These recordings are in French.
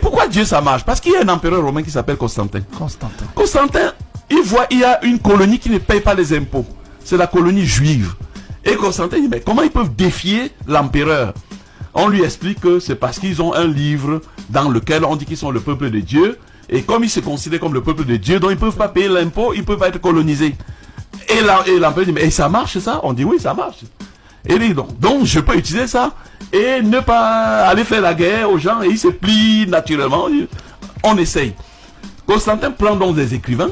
pourquoi Dieu ça marche? Parce qu'il y a un empereur romain qui s'appelle Constantin. Constantin, il y a une colonie qui ne paye pas les impôts. C'est la colonie juive. Et Constantin dit, mais comment ils peuvent défier l'empereur? On lui explique que c'est parce qu'ils ont un livre dans lequel on dit qu'ils sont le peuple de Dieu. Et comme ils se considèrent comme le peuple de Dieu, donc ils ne peuvent pas payer l'impôt, ils ne peuvent pas être colonisés. Et l'empereur dit, mais ça marche ça? On dit, oui, ça marche. Et il dit, donc je peux utiliser ça et ne pas aller faire la guerre aux gens. Et il se plie naturellement. On essaye. Constantin prend donc des écrivains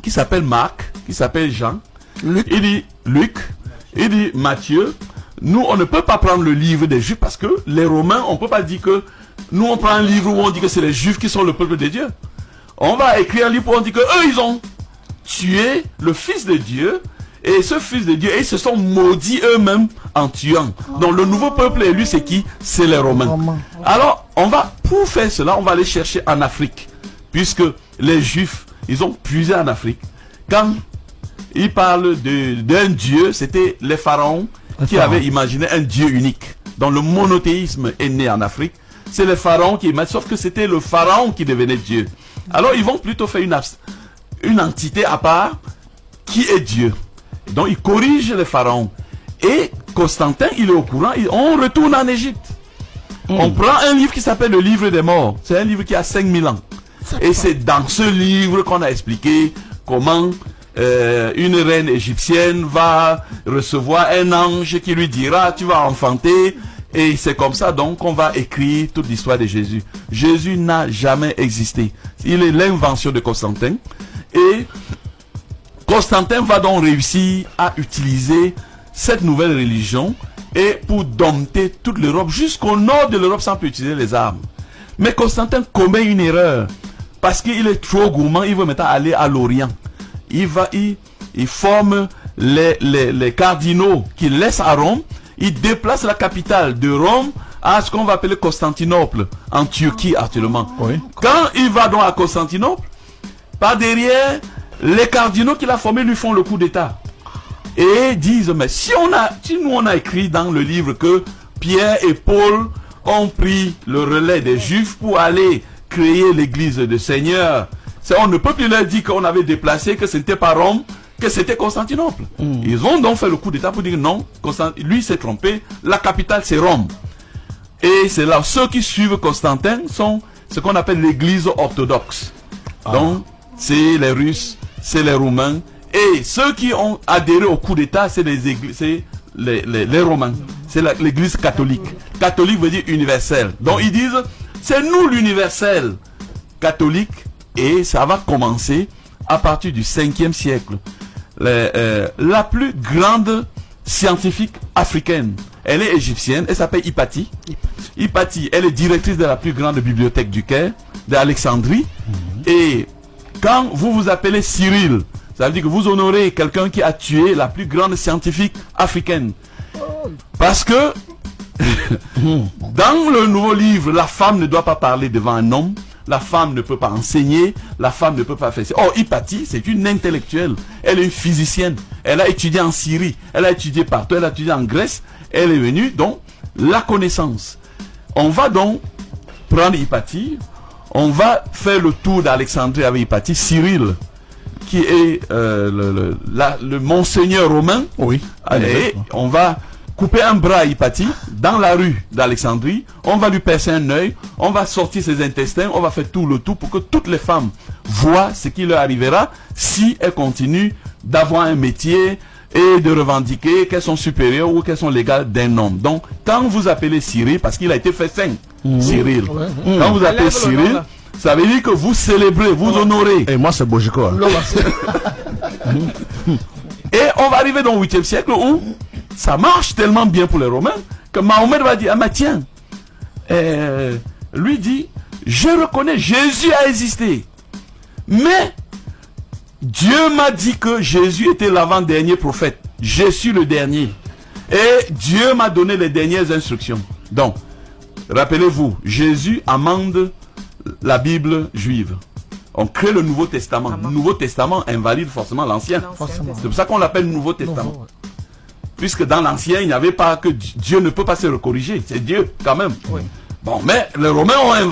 qui s'appellent Marc, qui s'appellent Jean. Il dit Luc, il dit Matthieu. Nous, on ne peut pas prendre le livre des Juifs parce que les Romains, on ne peut pas dire que nous, on prend un livre où on dit que c'est les Juifs qui sont le peuple de Dieu. On va écrire un livre où on dit que eux, ils ont tué le Fils de Dieu. Et ce Fils de Dieu, ils se sont maudits eux-mêmes en tuant. Donc le nouveau peuple élu, c'est qui? C'est les Romains. Alors, pour faire cela, on va aller chercher en Afrique. Puisque les Juifs, ils ont puisé en Afrique. Quand ils parlent d'un Dieu, c'était les pharaons qui avaient imaginé un Dieu unique. Donc le monothéisme est né en Afrique. C'est les pharaons qui imaginent, sauf que c'était le pharaon qui devenait Dieu. Alors ils vont plutôt faire une entité à part qui est Dieu. Donc il corrige les pharaons. Et Constantin, il est au courant, on retourne en Égypte. On prend un livre qui s'appelle le livre des morts. C'est un livre qui a 5000 ans. Et c'est dans ce livre qu'on a expliqué comment une reine égyptienne va recevoir un ange qui lui dira, tu vas enfanter. Et c'est comme ça donc qu'on va écrire toute l'histoire de Jésus. Jésus n'a jamais existé. Il est l'invention de Constantin. Et Constantin va donc réussir à utiliser cette nouvelle religion et pour dompter toute l'Europe jusqu'au nord de l'Europe sans plus utiliser les armes. Mais Constantin commet une erreur parce qu'il est trop gourmand. Il veut maintenant aller à l'Orient. Il forme les cardinaux qu'il laisse à Rome. Il déplace la capitale de Rome à ce qu'on va appeler Constantinople en Turquie actuellement. Oui. Quand il va donc à Constantinople, par derrière, les cardinaux qu'il a formés lui font le coup d'état. Et disent, mais si nous on a écrit dans le livre que Pierre et Paul ont pris le relais des Juifs pour aller créer l'église du Seigneur, on ne peut plus leur dire qu'on avait déplacé, que ce n'était pas Rome, que c'était Constantinople. Ils ont donc fait le coup d'état pour dire non, lui s'est trompé, la capitale c'est Rome. Et c'est là, ceux qui suivent Constantin sont ce qu'on appelle l'église orthodoxe. Donc, c'est les Russes, c'est les Roumains. Et ceux qui ont adhéré au coup d'état, c'est les Romains. C'est l'église catholique. Catholique veut dire universel. Donc ils disent, c'est nous l'universel catholique. Et ça va commencer à partir du 5e siècle. La plus grande scientifique africaine, elle est égyptienne, elle s'appelle Hypatie. Hypatie, elle est directrice de la plus grande bibliothèque du Caire, d'Alexandrie. Et quand vous vous appelez Cyril, ça veut dire que vous honorez quelqu'un qui a tué la plus grande scientifique africaine. Parce que dans le nouveau livre, la femme ne doit pas parler devant un homme, la femme ne peut pas enseigner, la femme ne peut pas faire ça. Or, Hypatie, c'est une intellectuelle, elle est une physicienne, elle a étudié en Syrie, elle a étudié partout, elle a étudié en Grèce, elle est venue, donc, la connaissance. On va donc prendre Hypatie, on va faire le tour d'Alexandrie avec Hypatie, Cyril, qui est le monseigneur romain. Oui. Et on va couper un bras à Hypatie dans la rue d'Alexandrie. On va lui percer un œil. On va sortir ses intestins. On va faire tout le tout pour que toutes les femmes voient ce qui leur arrivera si elles continuent d'avoir un métier et de revendiquer qu'elles sont supérieures ou qu'elles sont légales d'un homme. Donc, quand vous appelez Cyril, parce qu'il a été fait saint, Cyril. Quand vous appelez Cyril, ça veut dire que vous célébrez, vous honorez. Et moi, c'est Bojiko. Et on va arriver dans le 8e siècle où ça marche tellement bien pour les Romains que Mahomet va dire, ah mais tiens, lui dit, je reconnais, Jésus a existé. Mais Dieu m'a dit que Jésus était l'avant-dernier prophète. Je suis le dernier. Et Dieu m'a donné les dernières instructions. Donc, rappelez-vous, Jésus amende la Bible juive. On crée le Nouveau Testament. Le Nouveau Testament invalide forcément l'Ancien. C'est pour ça qu'on l'appelle Nouveau Testament. Puisque dans l'Ancien, il n'y avait pas que Dieu ne peut pas se recorriger. C'est Dieu quand même. Oui. Bon, mais les Romains ont inventé